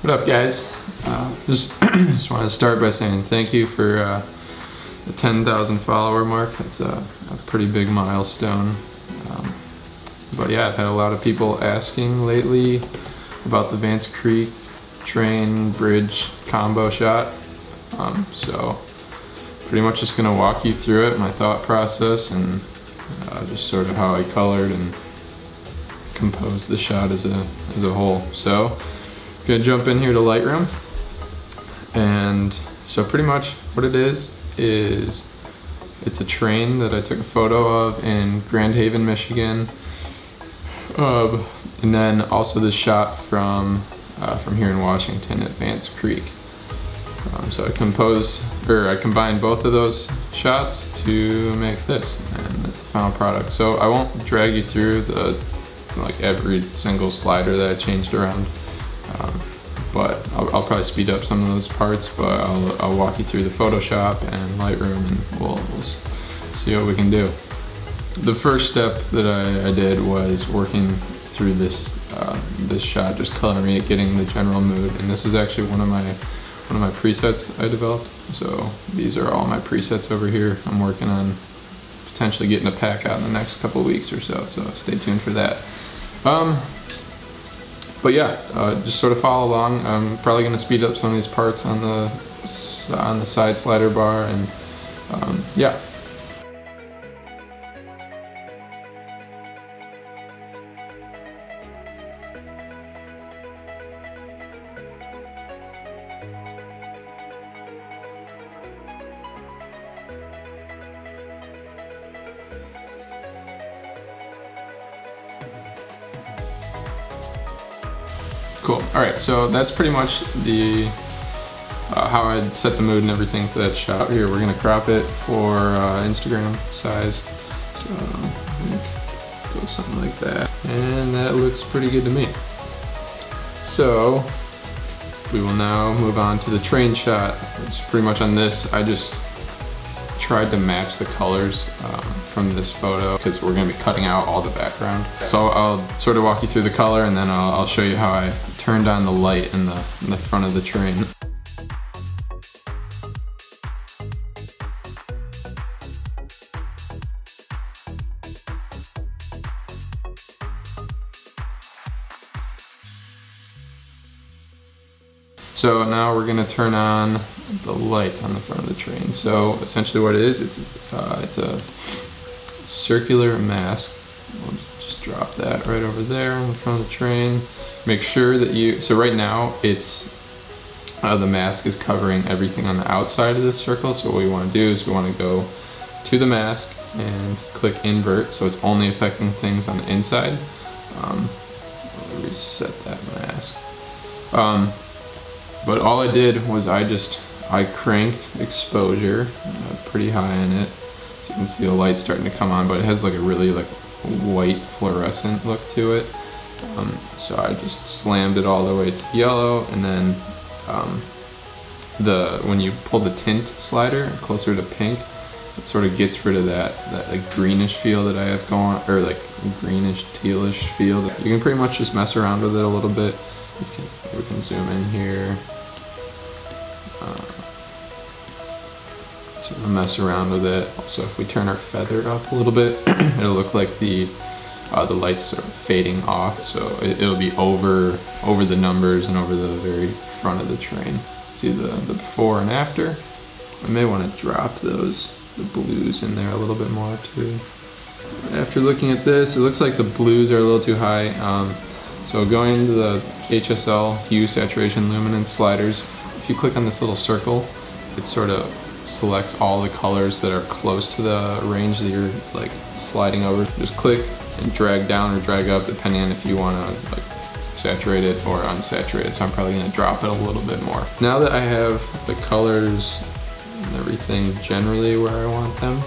What up, guys? Just want to start by saying thank you for the 10,000 follower mark. That's a pretty big milestone. But yeah, I've had a lot of people asking lately about the Vance Creek train bridge combo shot. So pretty much just gonna walk you through it, my thought process, and just sort of how I colored and composed the shot as a whole. So gonna jump in here to Lightroom, and so pretty much what it is it's a train that I took a photo of in Grand Haven, Michigan, and then also this shot from here in Washington at Vance Creek. So I combined both of those shots to make this, and that's the final product. So I won't drag you through every single slider that I changed around, but I'll probably speed up some of those parts, but I'll walk you through the Photoshop and Lightroom, and we'll see what we can do. The first step that I did was working through this shot, just coloring it, getting the general mood, and this is actually one of my presets I developed. So these are all my presets over here. I'm working on potentially getting a pack out in the next couple of weeks or so stay tuned for that. But yeah, just sort of follow along. I'm probably going to speed up some of these parts on the side slider bar, and yeah. Cool. All right, so that's pretty much the how I'd set the mood and everything for that shot. Here, we're gonna crop it for Instagram size. So go something like that, and that looks pretty good to me. So we will now move on to the train shot. Which pretty much on this, I just tried to match the colors from this photo, because we're going to be cutting out all the background. So I'll sort of walk you through the color, and then I'll show you how I turned on the light in the front of the train. So now we're going to turn on the light on the front of the train. So essentially what it is, it's a circular mask. We'll just drop that right over there in the front of the train. Make sure that so right now it's the mask is covering everything on the outside of this circle. So what we want to do is we want to go to the mask and click invert, so it's only affecting things on the inside. I'll reset that mask. But all I did was I cranked exposure pretty high in it, so you can see the light starting to come on, but it has like a really white fluorescent look to it. So I just slammed it all the way to yellow, and then when you pull the tint slider closer to pink, it sort of gets rid of that like greenish feel that I have going, or like greenish tealish feel. You can pretty much just mess around with it a little bit. We can zoom in here. So we'll mess around with it. Also, if we turn our feather up a little bit, it'll look like the light's sort of fading off. So it'll be over the numbers and over the very front of the train. See the before and after. I may want to drop the blues in there a little bit more too. After looking at this, it looks like the blues are a little too high. So going into the HSL hue, saturation, luminance sliders, if you click on this little circle, it sort of selects all the colors that are close to the range that you're like sliding over. Just click and drag down or drag up depending on if you want to like saturate it or unsaturated. So I'm probably going to drop it a little bit more. Now that I have the colors and everything generally where I want them,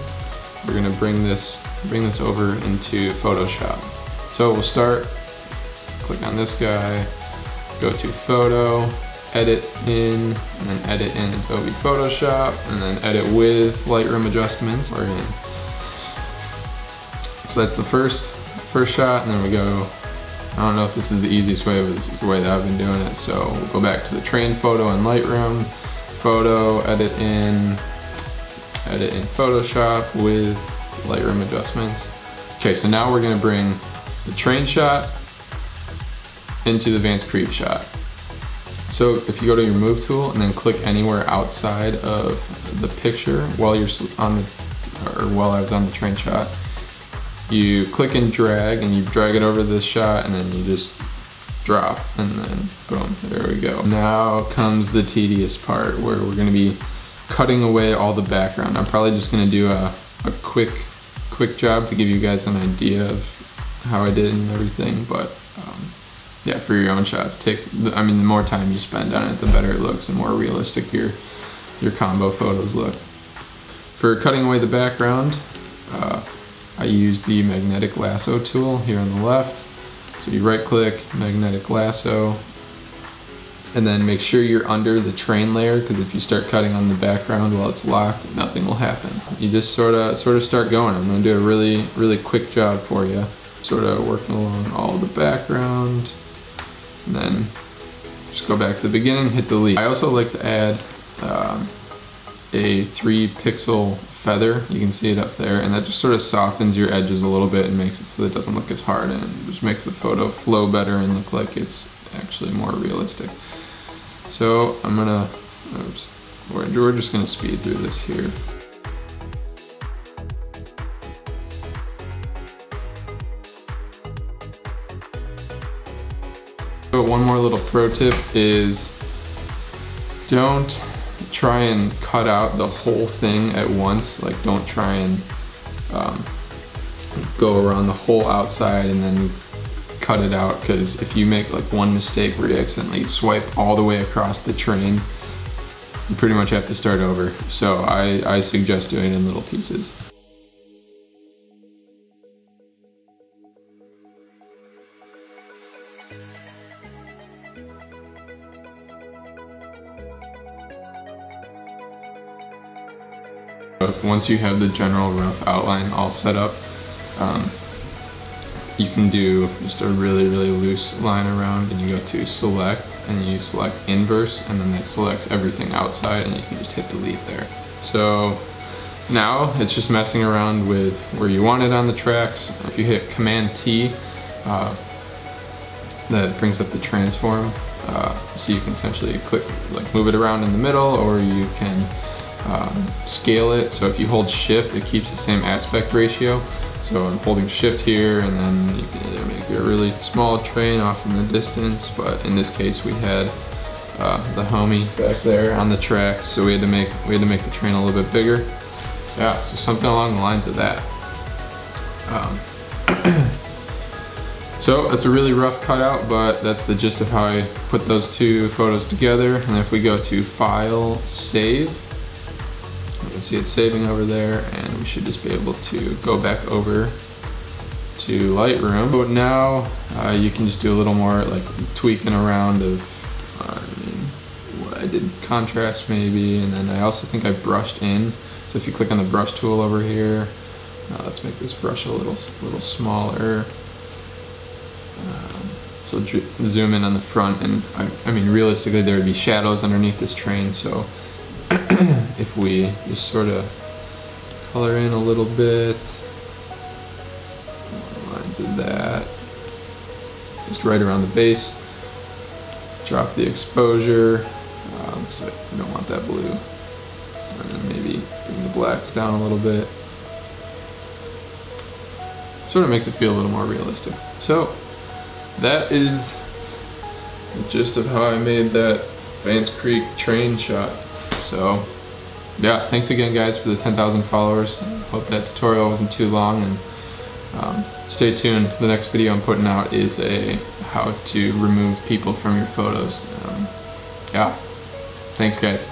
we're going to bring this over into Photoshop. So we'll start. Click on this guy, go to Photo, Edit in, and then Edit in Adobe Photoshop, and then Edit with Lightroom adjustments. We're in. So that's the first shot, and then we go I don't know if this is the easiest way, but this is the way that I've been doing it. So we'll go back to the train photo in Lightroom, photo, edit in Photoshop with Lightroom adjustments. Okay, so now we're gonna bring the train shot into the Vance creep shot. So if you go to your move tool and then click anywhere outside of the picture while you're on the, or while I was on the train shot, you click and drag and you drag it over this shot and then you just drop and then boom, there we go. Now comes the tedious part where we're gonna be cutting away all the background. I'm probably just gonna do a quick job to give you guys an idea of how I did and everything, but yeah, for your own shots, I mean, the more time you spend on it, the better it looks and more realistic your combo photos look. For cutting away the background, I use the magnetic lasso tool here on the left. So you right click, magnetic lasso, and then make sure you're under the train layer, because if you start cutting on the background while it's locked, nothing will happen. You just sort of start going. I'm gonna do a really quick job for you. Sort of working along all the background, and then just go back to the beginning, hit delete. I also like to add a 3 pixel feather. You can see it up there, and that just sort of softens your edges a little bit and makes it so that it doesn't look as hard, and it just makes the photo flow better and look like it's actually more realistic. So I'm gonna, we're just gonna speed through this here. So one more little pro tip is don't try and cut out the whole thing at once. Like, don't try and go around the whole outside and then cut it out, because if you make like one mistake where you accidentally swipe all the way across the train, you pretty much have to start over. So I suggest doing it in little pieces. Once you have the general rough outline all set up, you can do just a really loose line around, and you go to select and you select inverse, and then that selects everything outside, and you can just hit delete there. So now it's just messing around with where you want it on the tracks. If you hit Command T, that brings up the transform, so you can essentially click, like move it around in the middle, or you can scale it. So if you hold shift, it keeps the same aspect ratio. So I'm holding shift here, and then you can either make a really small train off in the distance, but in this case we had the homie back there on the tracks, so we had to make the train a little bit bigger. Yeah, so something along the lines of that. So that's a really rough cutout, but that's the gist of how I put those two photos together. And if we go to File, Save, you can see it's saving over there, and we should just be able to go back over to Lightroom. But now you can just do a little more like tweaking around of what I did, contrast maybe, and then I also think I brushed in. So if you click on the brush tool over here, let's make this brush a little smaller. So zoom in on the front, and I mean realistically there would be shadows underneath this train, so if we just sort of color in a little bit, lines of that, just right around the base, drop the exposure, so you don't want that blue, and then maybe bring the blacks down a little bit. Sort of makes it feel a little more realistic. So that is the gist of how I made that Vance Creek train shot. So yeah, thanks again guys for the 10,000 followers. Hope that tutorial wasn't too long, and stay tuned. The next video I'm putting out is a how to remove people from your photos. Yeah, thanks guys.